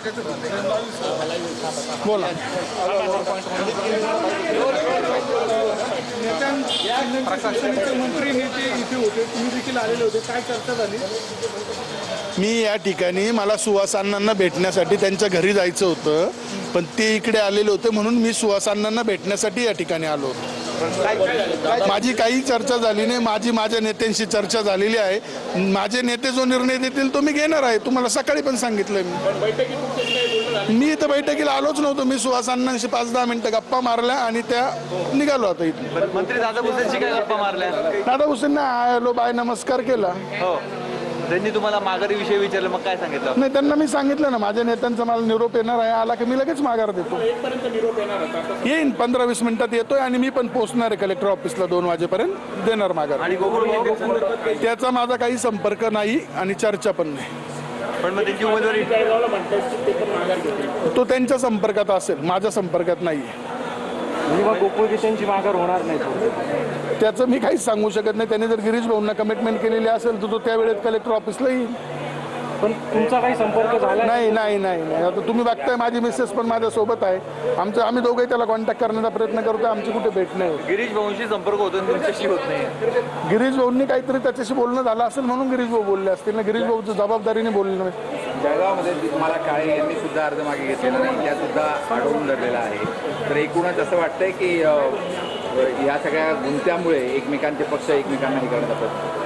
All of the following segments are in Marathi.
टाकायचं बोला. मंत्री नेते इथे होते, तुम्ही देखील आलेले होते, काय चर्चा झाली? मी या ठिकाणी मला सुहास अण्णांना भेटण्यासाठी त्यांच्या घरी जायचं होतं, पण ते इकडे आलेले होते म्हणून मी सुहास अण्णांना भेटण्यासाठी या ठिकाणी आलो होतो. माझी काही चर्चा झाली नाही. माझ्या नेत्यांशी चर्चा झालेली आहे. माझे नेते जो निर्णय देतील तो मी घेणार आहे. तुम्हाला सकाळी पण सांगितलं मी इथं बैठकीला आलोच नव्हतो. मी सुहास अण्णांशी 5-10 मिनिटं गप्पा मारल्या आणि त्या निघालो आता इथून. मंत्री दादा भुसेंशी काय गप्पा मारल्या? दादा भुसेंना हॅलो बाय नमस्कार केला. हो, त्यांनी तुम्हाला माघारी विषय विचारलं, मग काय सांगितलं? नाही, त्यांना मी सांगितलं ना माझ्या नेत्यांचा मला निरोप येणार आहे. आला की मी लगेच माघार देतो. येईन 15-20 मिनिटात येतोय आणि मी पण पोहोचणार आहे कलेक्टर ऑफिसला 2 वाजेपर्यंत देणार माघार. आणि गोकुळ त्याचा माझा काही संपर्क नाही आणि चर्चा पण नाही. पण मग त्यांची उमेदवारी तो त्यांच्या संपर्कात असेल, माझ्या संपर्कात नाही. मग गोकुळ त्यांची माघार होणार नाही? त्याचं मी काहीच सांगू शकत नाही. त्यांनी जर गिरीश भाऊंना कमिटमेंट केलेली असेल तर तो त्यावेळेत कलेक्टर ऑफिसला येईल. पण तुमचा काही संपर्क झाला नाही नाही नाही नाही. आता तुम्ही बघताय माझी मिसेस पण माझ्यासोबत आहे. आम्ही दोघंही त्याला कॉन्टॅक्ट करण्याचा प्रयत्न करतोय. आमची कुठे भेट नाही. गिरीश भाऊंशी संपर्क होतो, तुमच्याशी होत नाही. गिरीश भाऊंनी काहीतरी त्याच्याशी बोलणं झालं असेल म्हणून गिरीश भाऊ बोलले असतील ना. गिरीश भाऊचं जबाबदारीने बोलले नाही. जळगावमध्ये तुम्हाला काळे यांनी सुद्धा अर्ज मागे घेतलेला नाही, त्या सुद्धा अडवून धरलेला आहे. तर एकूणच असं वाटतंय की या सगळ्या गुंत्यामुळे एकमेकांचे पक्ष एकमेकांना हे करत असतात.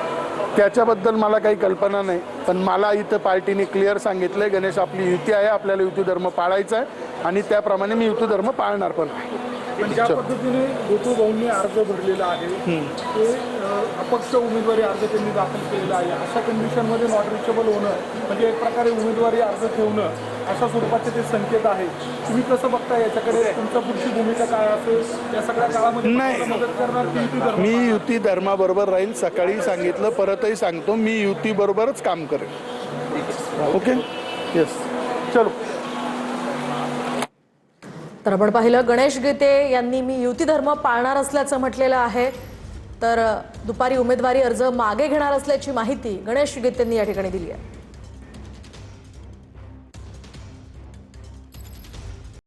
त्याच्याबद्दल मला काही कल्पना नाही. पण मला इथं पार्टीने क्लिअर सांगितलंय गणेश आपली युती आहे, आपल्याला युती धर्म पाळायचा आहे आणि त्याप्रमाणे मी युती धर्म पाळणार पण आहे. पण ज्या पद्धतीने गोकुळ भाऊंनी अर्ज भरलेला आहे ते अपक्ष उमेदवारी अर्ज त्यांनी दाखल केलेला आहे. अशा कंडिशनमध्ये नॉट रिचेबल होणं म्हणजे एक प्रकारे उमेदवारी अर्ज ठेवणं अशा स्वरूपाचे ते संकेत आहे. तुम्ही कसं बघता याच्याकडे? तुमचा पुढची भूमिका काय असेल या सगळ्या काळामध्ये? नाही, मदत करणार की युती धर्म? मी युती धर्माबरोबर राहील. सकाळी सांगितलं, परतही सांगतो, मी युतीबरोबरच काम करेन. ओके, येस, चलो. तर आपण पाहिलं गणेश गीते यांनी मी युती धर्म पाळणार असल्याचं म्हटलेलं आहे. तर दुपारी उमेदवारी अर्ज मागे घेणार असल्याची माहिती गणेश गीतेंनी या ठिकाणी दिली आहे.